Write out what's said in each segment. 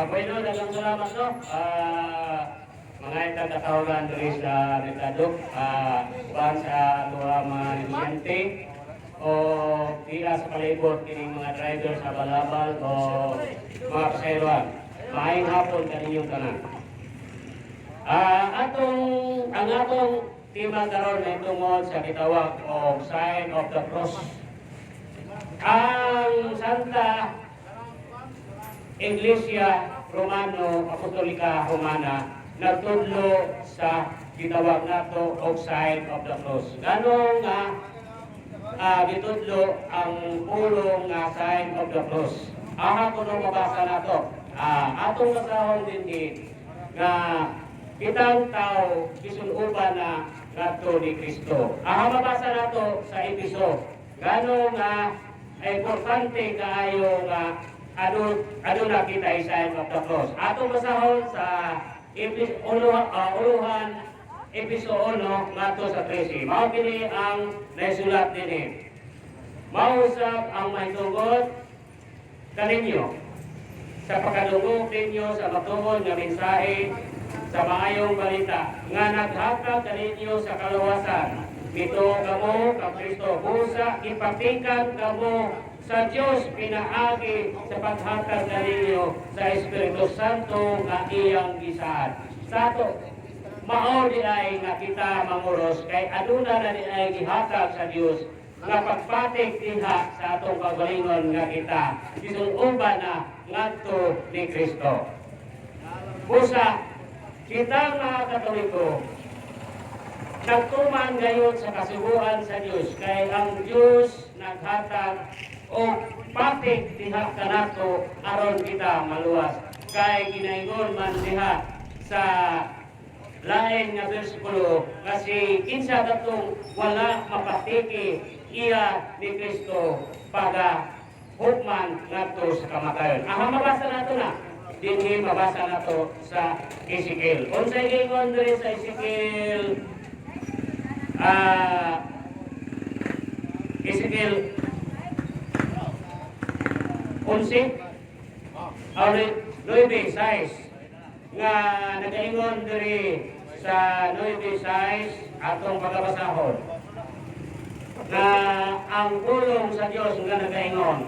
Bueno, dagang salamat no. Mga itagkatawagan diri sa Mercado, uban sa tuwa mga negosyante o tira sa palibot kining mga driver sa balabal o mga pasayroan. Maayong hapon kaninyong tanan. Ang atong tema karon ay tungod sa gitawag o Sign of the Cross. Ang Santa Iglesia Romano Apostolika Romana nagtudlo sa gitawag nato og Sign of the Cross. Ganong gitudlo ang pulong nga Sign of the Cross. Aha kuno mabasa nato. Atong basahon dinhi nga kitang tao gisunuban na nato ni Kristo. Aha mabasa nato sa Efeso. Ganong importante kaayo nga ano na kita Sign of the Cross. Atong basahon sa Uluhan Episo 1 ngadto sa 13. Mao kini ang naisulat dinhi. Mausap ang mahitungod kaninyo sa pagkadungog ninyo sa matungod nga mensahe sa maayong balita nga naghatag kaninyo sa kaluwasan. Ito kamo kang Kristo busa ipatikan kamo sa Diyos pinaagi sa paghatag kaninyo sa Espiritu Santo nga iyang gisaad. Sato mao di ay nga kita manguros kay aduna na di ay gihatag sa Dios nga pagpatik diha sa atong kagalingon nga kita gisunuban na ngadto ni Kristo. Busa kita mga Katoliko nagtuman gayon sa kasubuan sa Dios kay ang Dios naghatag o patik diha kanato aron kita maluwas kay ginaingon man diha sa lain nga bersikulo kasi kinsa datong wala mapatiki iya ni Kristo pada hukman ngadto sa kamatayon. Mabasa nato na dinhi mabasa nato sa Ezekiel. Unsay gingon diri sa Ezekiel Ezekiel 11 9:6 nga nagaingon diri sa 9:6 atong pagkabasahon na ang pulong sa Dios nga nagaingon.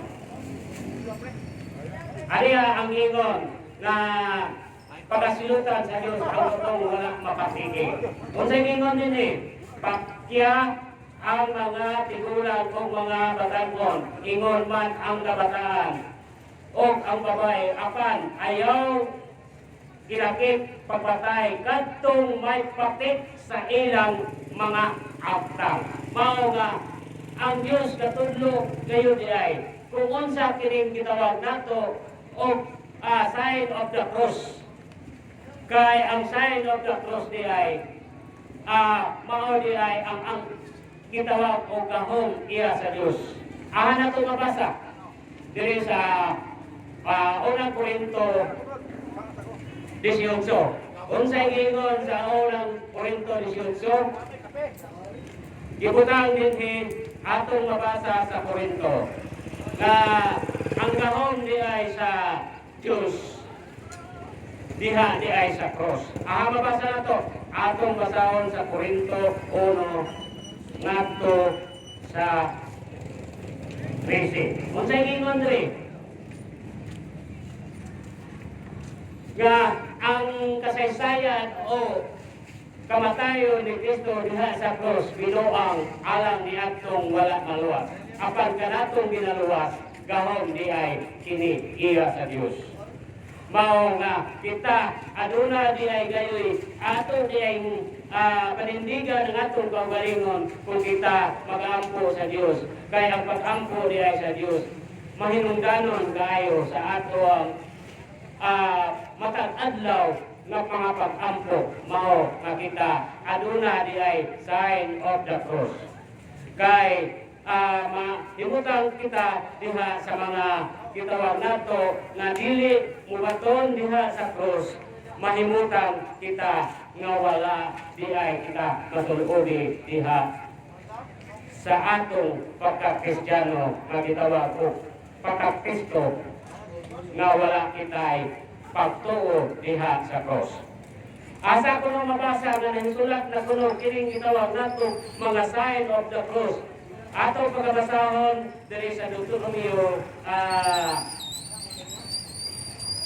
Ariya ang ingon na pagasilutan sa Dios ang utong wala mapatigi. Unsay ingon dinhi? Pakya ang mga tigulang o mga batagon, ingon man ang kabataan o ang babae, apan ayaw kinakip pagpatay kadtong may patik sa ilang mga aktang. Mao nga ang Dios katudlo gayon di ay kung unsa kining gitawag nato og sign of the cross. Kay ang sign of the cross di ay mao di ay ang gitawag og gahom iya sa Dios. Nato mabasa diri sa unang Korinto 18. Unsay giingon sa unang Korinto 18? Gibutang dinhi atong mabasa sa Korinto nga ang gahom di ay sa Dios diha di ay sa cross. Mabasa nato atong basahon sa Korinto 1 ngadto sa 13. Unsay giingon diri? Nga ang kasaysayan o kamatayon ni Kristo diha sa cross binuang alang ni atong wala maluwas. Apan kanatong ginaluwas gahom di ay kini iya sa Dios. Mao nga kita aduna di ay gayoy ato di ay panindigan ng atong kaugalingon kung kita mag-ampo sa Dios. Kay ang pag-ampo di ay sa Dios mahinungdanon kayo sa ato ang matag adlaw nga mga pag-ampo mao nga kita aduna di ay sign of the cross. Kay mahimutang kita diha sa mga gitawag nato nga dili mubaton diha sa cross, mahimutang kita nga wala di ay kita matulodi diha sa atong pagka-Kristiyano nga gitawag og pagka-Kristo nga wala kita ay pagtuo diha sa cross. Asa ko nang mabasa nga nahisulat na kuno kining gitawag nato mga sign of the cross. Ato pagabasahon diri sa Deuteronomio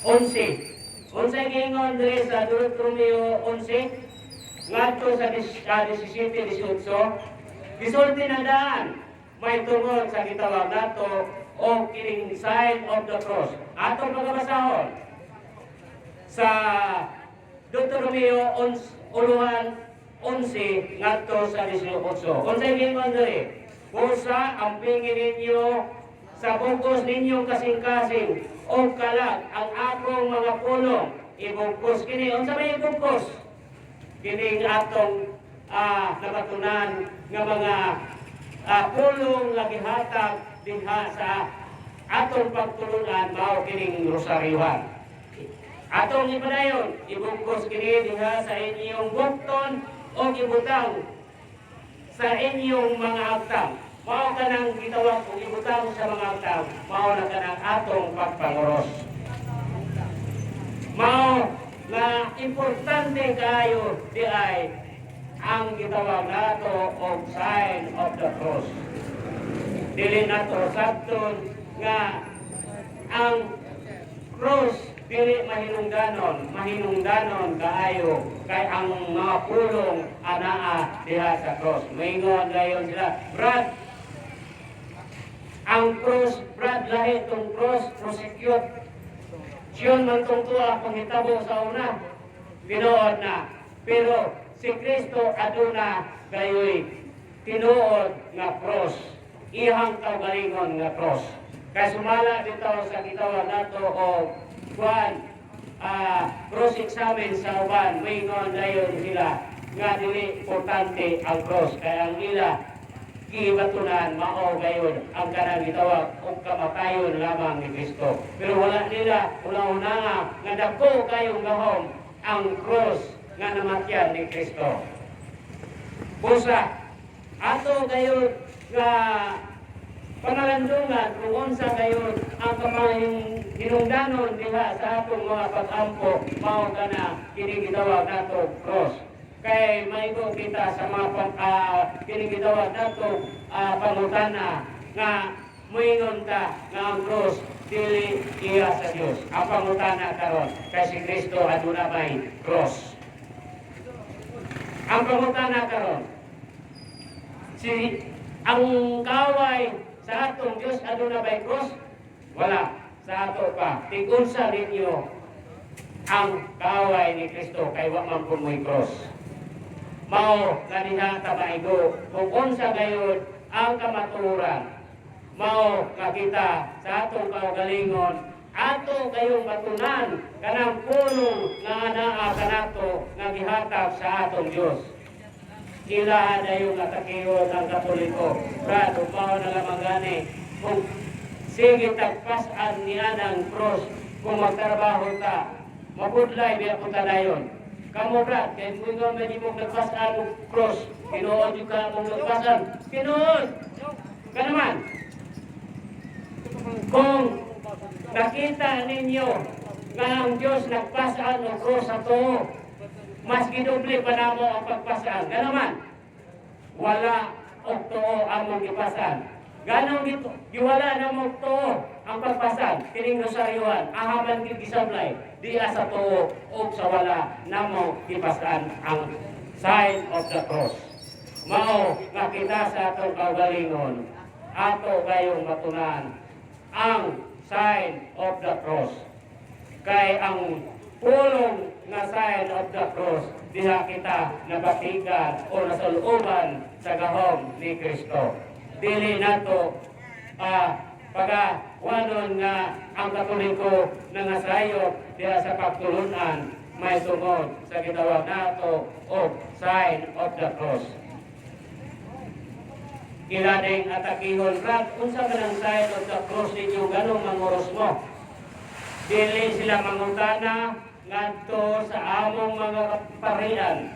11. Unsay giingon diri sa Deuteronomio 11 ngadto sa 17-18 gisulti na daan may tungod sa gitawag nato o kining sign of the cross. Ato pagabasahon sa Deuteronomio 11 ngadto sa 18. Unsay giingon diri? Busa ang pingin ninyo sa bugos ninyong kasing-kasing o kalat ang akong mga pulong ibugkos kini. Unsa may ibugkos? Kini atong nabatunan nga mga pulong nga gihatag dinha sa atong pagtulunan mao kining rosaryuhan. Atong ipadayon ibugkos kini diha sa inyong bukton o ibutang sa inyong mga aktang. Mao kanang gitawag og ibutang sa mga aktang, mao na kanang atong pagpanguros. Mao na importante kayo di ay ang gitawag nato og sign of the cross. Dili nato sabton nga ang cross dili mahinungdanon kaayo kay ang mga pulong anaa diha sa cross. Maingon gayon sila, Brad, ang cross, Brad, lahi itong cross, prosecute. Siyon man itong tuwa panghitabo sa una, tinuod na. Pero si Kristo aduna kayo'y tinuod nga cross. Ihang kaugalingon nga cross. Kaya sumala dito sa gitawag nato o cross examine sa uban, maingon dayon sila nga dili importante ang cross. Kaya ang ila gibatunan mao gayon ang kanang gitawag og kamatayon lamang ni Kristo. Pero wala nila una-una nga dako kayong gahom ang cross nga namatyan ni Kristo. Busa ato gayon nga pangalandungan kung unsa gayon ang kamahing hinungdanon diha sa atong mga pag-ampo mao kana kini gitawag nato cross. Kay maigo kita sa mga kinigidawag nato pangutana nga moingon ta nga ang cross dili iya sa Dios. Ang pangutana karon kay si Kristo aduna may cross. Ang pangutana karon ang kaway sa atong Dios aduna may cross? Wala. Sa ato pa tigunsa ninyo ang kaway ni Kristo kay wa man pumoy cross. Mao kaniha tabaigo kung unsa gayon ang kamaturan. Mao makita sa atong kaugalingon ato kayong matunan kanang pulong nga anaa kanato nga gihatag sa atong Dios. Kila dayon natakiyon ang Katoliko. Brad, mao na lamang gani kung sige tagpasan niya ng cross kung magtrabaho ta mapudlay biya punta dayon. Kamu Brad, kaya kung nga medyo mong nagpasan ng cross, kinuod yung ka mong nagpasan, kinuod! Ka naman, kung nakita ninyo nga ang Diyos nagpasan ng cross sa to, mas gidoble pa na mo ang pagpasan. Ka naman, wala o to ang mong ipasan. Ganong giwala na mo to ang pagpasan, kining rosaryuhan, ahaman gisablay, di sa to o sa wala na mo ipasan ang sign of the cross. Mao nakita sa atong kaugalingon, ato kayong matunan ang sign of the cross. Kay ang pulong nga sign of the cross, diha kita nabatigan o nasaluoban sa gahom ni Kristo. Dili nato pagawanon nga ang Katoliko nangasayop diha sa pagtulunan may tungod sa gitawag nato o sign of the cross. Kilading atakihon, Brad, unsa ka ng sign of the cross ninyo ganong manguros mo? Dili sila mangutana ngadto sa among mga parian.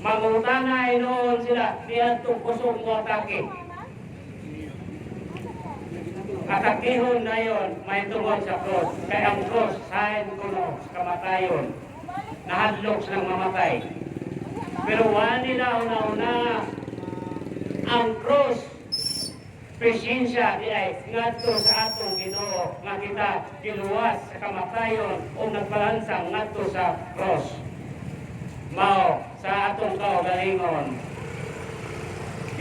Mangutana noon sila diadto kusog mo atake. Atakihon na yon may tungod sa cross. Kaya ang cross, sign kuno sa kamatayon. Nahadlok silang mamatay. Pero wala nila una-una ang cross. Presensya di ay ngadto sa atong Ginoo nga kita giluwas sa kamatayon o nagbalansang ngadto sa cross. Mao sa atong kaugalingon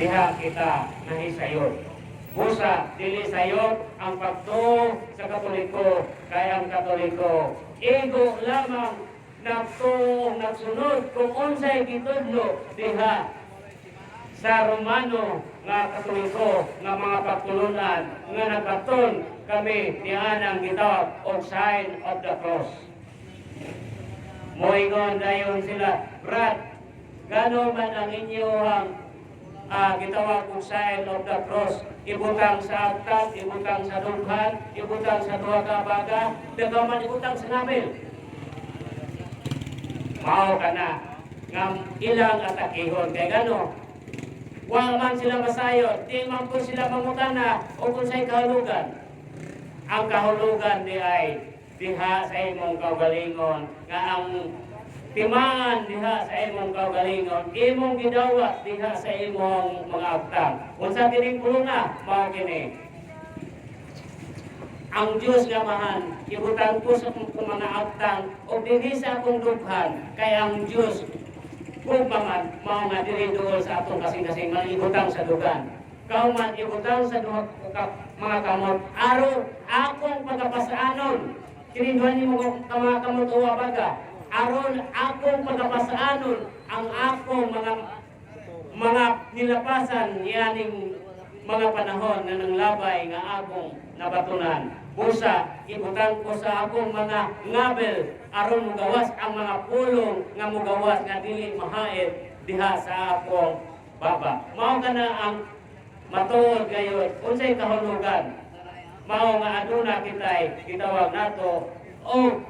diha kita nahisayod. Busa, dili sayop ang pagtuo sa Katoliko, kaya ang Katoliko, ego lamang nagtuo, nagsunod kung unsay gitudlo diha sa Romano nga Katoliko nga mga pagtulunan nga nagbaton kami dianang gitawag og sign of the cross. Moingon dayon sila, Brad, gano man ang inyong gitawag og sign of the cross? Ibutang sa agtag, ibutang sa dughan, ibutang sa duha ka baga, dagaman ibutang sa nabil. Mao kana nga ilang atakihon kay gano. Wa man sila masayod, di man po sila mangutana o kung sa'y kahulugan. Ang kahulugan di ay diha sa imong kaugalingon nga ang timaan diha sa imong kaugalingon, imong gidawat diha sa imong mga agtang. Unsa kining kuluna, mao kini. Ang Dios nga mahan, ibutang ko sa mga agtang o dinhi sa akong dughan, kay ang Dios kung man mao nga diri duol sa atong kasing-kasing malibutang sa dugan. Kauman ibutang sa duha mga kamot, aron akong pagapasaanon. Kininduhan nimo mga kamot o baga. Aron akong pagapasaanon ang akong mga nilapasan yaning mga panahon na nanglabay nga akong nabatunan. Busa, ibutang ko sa akong mga ngabel aron mugawas ang mga pulong nga mugawas nga dili mahaid diha sa akong baba. Mao kana ang matuod gayon unsay kahulugan. Mao nga aduna kitay gitawag nato o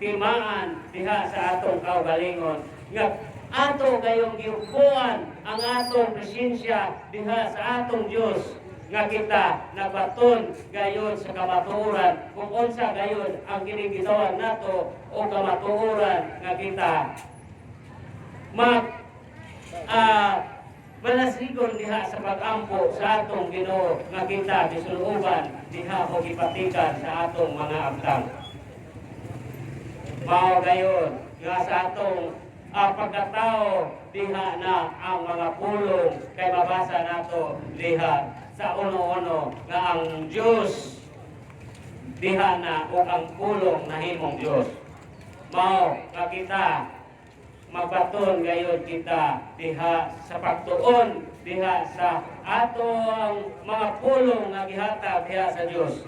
timaan diha sa atong kaugalingon nga ato gayong giupuan ang atong presensya diha sa atong Dios nga kita nabaton gayon sa kamatuoran kung unsa gayon ang ginigitawag nato o kamatuoran nga kita malasigon diha sa pag-ampo sa atong Ginoo nga kita bisuluban diha o gipatikan sa atong mga agtang. Mao gayon nga sa atong pagkatao diha na ang mga pulong kay mabasa nato diha sa uno-uno nga ang Dios diha na o ang pulong nahimong Dios. Mao nga kita magbaton gayon kita diha sa pagtuon diha sa atong mga pulong nga gihatag diha sa Dios.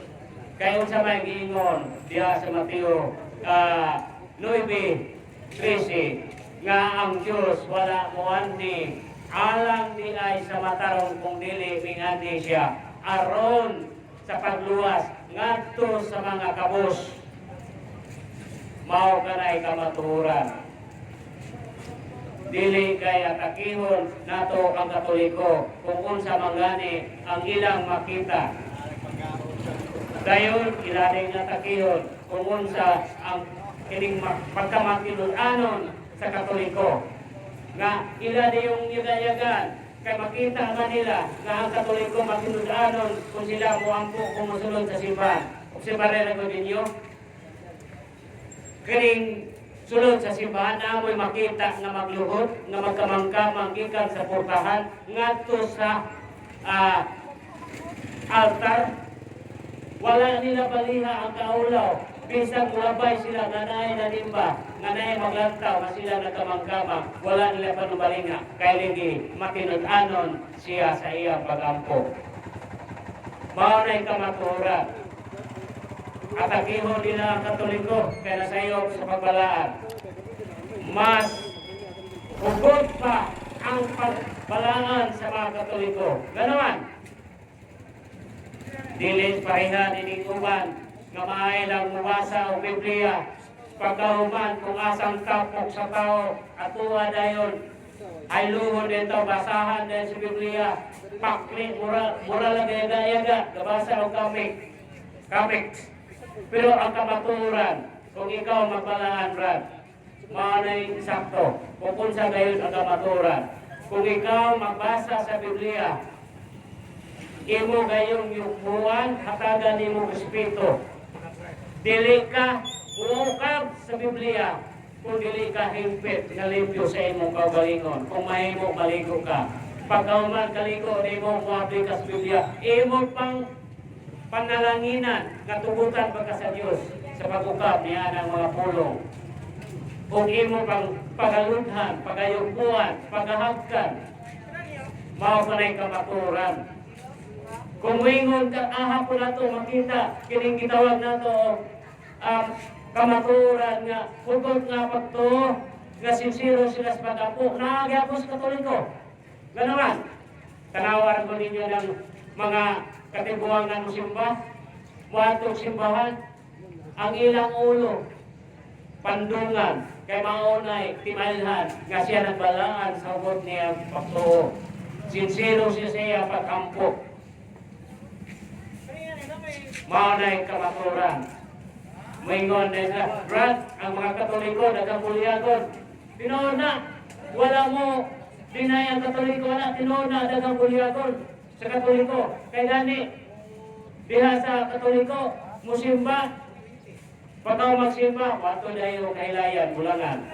Kay unsa may giingon diha sa Mateo 9:13 nga ang Dios wala moanti alang di ay sa matarong kung dili mingani siya aron sa pagluwas ngadto sa mga kabus. Mao kanay kamatuoran. Dili kay atakihon nato ang Katoliko kung unsa mangani ang ilang makita. Dayon ilaring atakihon kung unsa ang kining pagkamakilunanon sa Katoliko nga ila yung yugayagan kay makita nga nila nga ang Katoliko makilunanon kung sila muampo kung musulod sa simbahan. Obserbahan ko ninyo kining sulod sa simbahan na amoy makita nga magluhod nga magkamangkamang gikan sa portahan ngadto sa altar. Wala nila baliha ang kaulaw. Bisag mulabay sila nga naay nanimba, nga naay maglantaw, nga sila nagkamang-kamang, wala nila panubalinga. Kaya ligi, makinudanon siya sa iyang pag-ampo. Mao na'y kamatuoran. At agihon nila ang Katoliko, kaya nasayop sa pagbalaan. Mas hugot pa ang pagbalaan sa mga Katoliko. Ganoon. Dilis pareha nining uban nga maaay lang mabasa o Biblia pagkahuman kung asang tapok sa tao at tuwa dayon ay luhod dito basahan din sa Biblia pakli mura lang yaga-yaga gabasa o kami Capex. Pero ang kamaturan, kung ikaw magbalaan, Brad, maanay sakto. Kung unsa gayon ang kamaturan. Kung ikaw magbasa sa Biblia, imo gayong yung buwan, hatagan imo espiritu. Dili ka buukab sa Biblia, kung dili ka himpit na limpyo sa imong kaugalingon. Kung mahimo maligo ka, pagkauman kaligo, imo muabli ka sa Biblia, imo pang panalanginan, katugutan pa ka sa Diyos sa pag-ukab niya ng mga pulong. Kung imo pang pagaludhan, pagayugbuan, pagahagkan, mao pa na kamaturan. Kung wingon ka, ahapon na ito, makita, kining gitawag na ito, kamaturan nga, hugot nga pagto, nga sincero sila sa pag-apo, naagyapo sa Katoliko. Ganaman, tanawaran ko ninyo ng mga katibuangan mo simba, muatong simbahan, ang ilang ulo, pandungan, kay maunay, timalhan, nga siya nagbalaan sa hugot niya pagto. Sincero siya pag-ampok. Maunay kamaturan. Maingon na sa Brad, ang mga Katoliko, nagkakulyagon. Tinoon na, wala mo, dinay ang Katoliko, wala, tinoon na, nagkakulyagon sa Katoliko. Kaya gani, diha sa Katoliko, musimba, pagkaw magsimba, wato na yung kailayan, bulangan.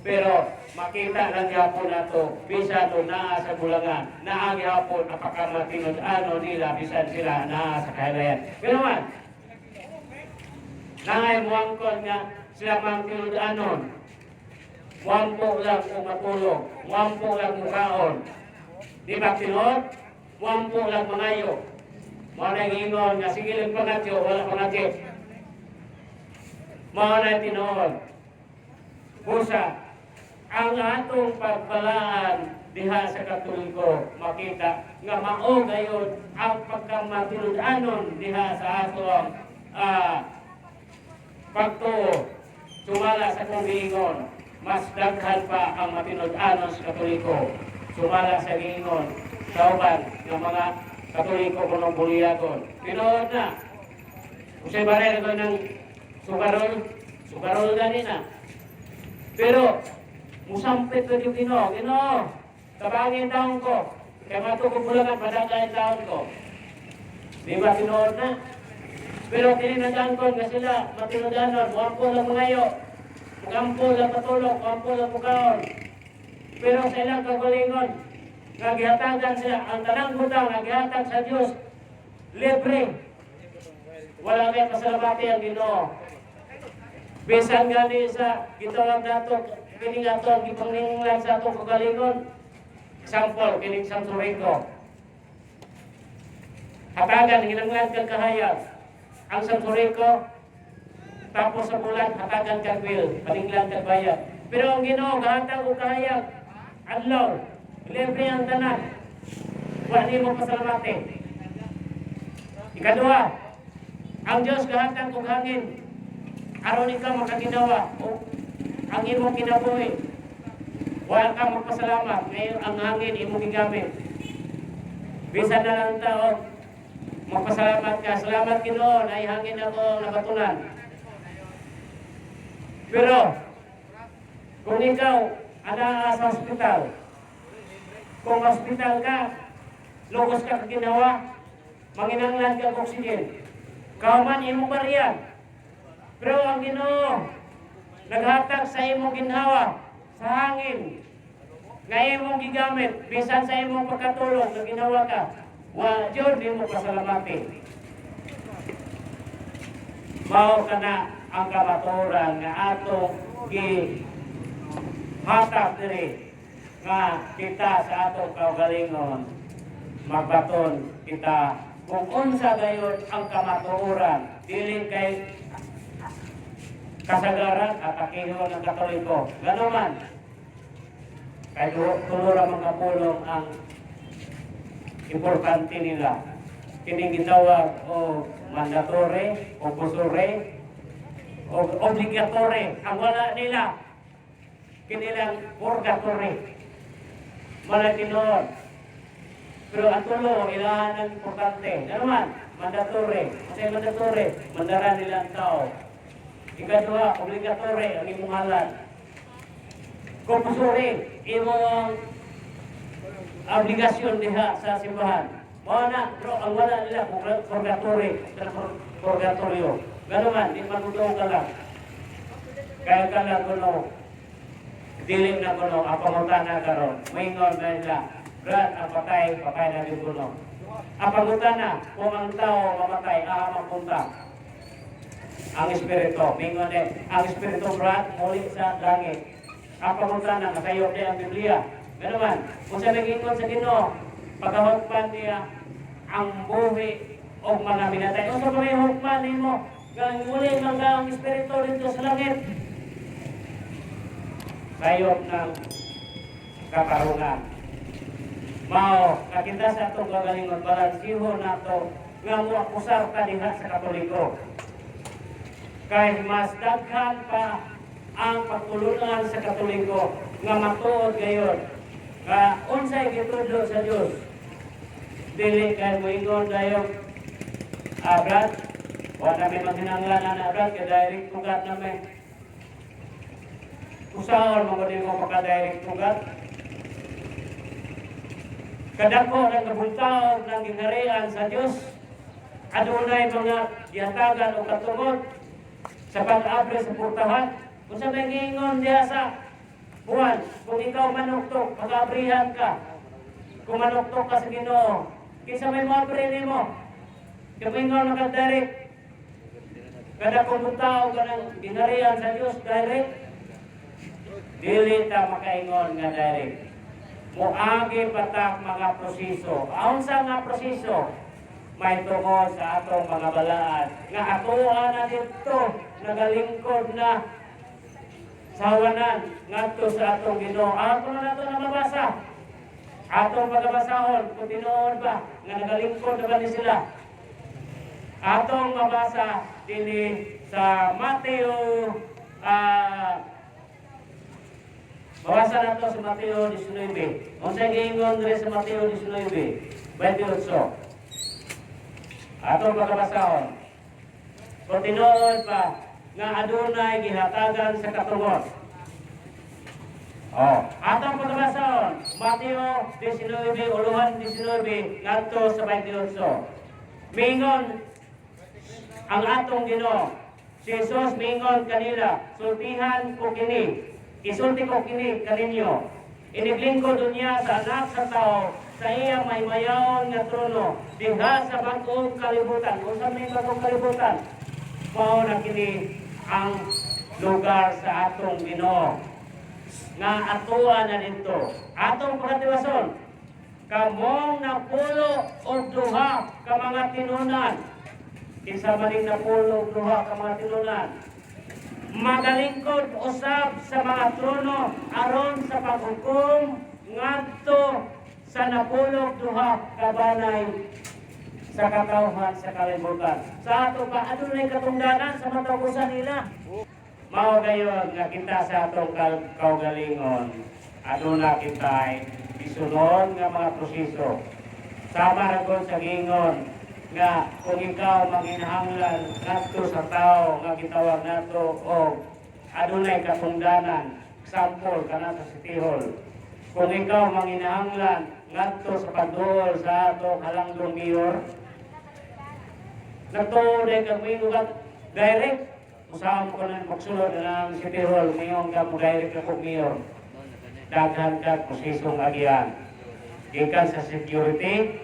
Pero makita lang yapon na to, bisan to naa sa bulangan, naa yapon apakamatinod ano nila, bisan sila naa sa kailayan. Pero man, nangay muangkon nga sila mang tinudanon. Wampo lang kung matulog, wampo lang kung kaon. Di ba tinod? Wampo lang mangayo. Mga nangingon nga sige lang pangatyo, wala pangatyo. Mga na tinod. Busa, ang atong pagbalaan diha sa Katoliko, makita nga mao gayon ang pagkamatinudanon diha sa atong pagtuo, sumala sa kumingon, mas daghan pa ang matinud-anon sa Katoliko. Sumala sa gingon, sauban ng mga Katoliko kunong buliyagon. Pinood na, kung siya baril ko ng sugarol gani na. Pero, musampit ko yung Ginoo, tabangin taon ko, kaya matukog bulangan, padagayin taon ko. Di ba pinood na? Pero kininagangkon nga sila, matinudanon, wampo lang mangayo, wampo lang patulog, wampo lang mukaon. Pero sa ilang kagalingon, nagihatagan sila, ang tanang butang, nagihatag sa Diyos, libre. Wala kaya pasalamati ang Ginoo. Bisan gani sa gitawag nato, kining ato, gipangingan sa atong kagalingon, example, kining Santo Rico. Hatagan, hinanglan kang kahayag. Ang Santo Rico, tapos sa bulan, hatagan kang will, paninglan kang bayad. Pero ang Ginoo, gahatag o kahayag, adlaw, libre ang tanan. Wala mo pasalamati. Ikadua, ang Diyos gahatag o hangin, aron ikaw makaginawa o ang imong kinabuhi. Wala kang magpasalamat, ngayon ang hangin imong gigamit. Bisan na lang taon, magpasalamat ka. Salamat Ginoo, ay hangin ako nabatunan. Pero, kung ikaw ana sa hospital, kung hospital ka, logos ka ginawa, manginanglan ka ng oxygen, kauman imong bariyan. Pero ang Ginoo, naghatag sa imong ginhawa, sa hangin, nga imong gigamit, bisan sa imong pagkatulog na ginawa ka, wa Diyon di mo pasalamati. Mao kana ang kamaturan nga atong gihatag diri nga kita sa atong kaugalingon magbaton kita kung unsa gayon ang kamatuoran dili kay kasagaran at akihon ng Katoliko. Ganoman, kay tulura mga pulong ang importante nila. Kining gitawag o mandatory, o busure, o obligatory. Ang wala nila, kinilang purgatory. Wala tinuod. Pero ang tulo, ilahan ang importante. Ano naman? Mandatory. Kasi mandatory, mandara nila ang tao. Ikadua, obligatory, ang imong halal. Compulsory, imong obligasyon diha sa simbahan. Mao na, pero ang wala nila, purgatorio. Gano'n man, di magutong ka lang. Kaya ka na kuno, dilim na kuno, apangutan na karon. Maingon na nila, Brad, ang patay na din kuno. Apangutan na, kung ang tao mamatay, mapunta. Ang espiritu, maingon eh, ang espiritu, Brad, muli sa langit. Apangutan na, nakayok niya ang Biblia. Gano'n man, kung siya nag-ingon sa Ginoo, pagkahukman niya ang buhi o mga minatay. O sa mga hukman mo, muli mga ang espiritu dito sa langit. Sayop ng katarungan. Mao, nakita sa itong gagalingon, balansiho na ito, nga mo akusar ka diha sa Katoliko. Kaya mas daghan pa ang pagtulungan sa Katoliko, nga matuod ngayon, nga unsay gitudo sa Diyos. Dili kay moingon dayong Brad, wala may maghinanglanan na Brad, kaya direct tugat na may usaon mga mo pagka-direct tugat. Kadako ng kabultaog ng gingharian sa Diyos, adunay mga gihatagan o katungod sa pag-abre sa purtahan. Kung sa may gingon diya sa buwan, kung ikaw manuktok, pag-abrihan ka. Kung manuktok ka sa Ginoo, kisa may mabre nimo. Kung ingon naka-direct, kadakong bultaog ka ng gingharian sa Diyos, direct. Dili ta makaingon nga direct. Muagi patak mga proseso. Aun sa nga proseso, may tungod sa atong mga balaan. Nga atuan na dito, nagalingkod na sawanan, ngadto sa atong Ginoo. Ato na nato na mabasa. Atong pagabasahon, kung tinuod ba, nga nagalingkod na ba ni sila. Atong mabasa dili sa Mateo, mabasa nato sa Mateo 19. Kung sa gingon rin sa Mateo 19, 28. Atong pagkabasahon. Kung tinuod pa, nga adunay gihatagan sa katungod. Atong pagkabasahon, Mateo 19, uluhan 19, ngadto sa 28. Mingon ang atong Ginoo. Si Jesus mingon kanila, sultihan ko kini. Isulti ko kini kaninyo. Iniglingkod niya sa anak sa tao, sa iya may mayaon nga trono, diha sa bagong kalibutan. Kung sa may bagong kalibutan, mao na kini ang lugar sa atong Ginoo. Nga atuan na dito. Atong pagkatiwason, kamong napulo o duha ka mga tinunan. Isa maling napulo o duha ka mga tinunan. Magalingkod usab sa mga trono aron sa paghukom ngadto sa napulog duha ka banay sa katawhan sa kalibutan. Sa ato pa adunay katungdanan sa matapusan nila. Mao gayon nga kita sa atong kaugalingon. Aduna kita bisunod nga mga proseso. Sama ra gud sa gingon nga kung ikaw manginahanglan ngadto sa tao nga gitawag nato o adunay katungdanan, example kana sa Sitihol. Kung ikaw manginahanglan ngadto sa pagduol sa ato halangdong mayor, natuloy kang mingugat direct usahan ko ng magsulod ng Sitihol ngayong ka mo direct ako mayor. Daghan ka prosesong agian. Gikan sa security,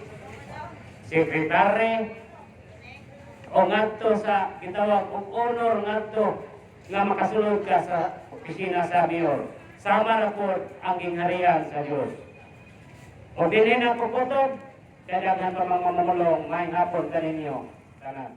sekretary, o ngadto sa gitawag og honor ngadto nga makasulod ka sa opisina sa mayor. Sama ra po ang gingharian sa Dios. O dinhi na kukutob, kaya daghan pa mga mamulong, may hapon kaninyo. Tanan.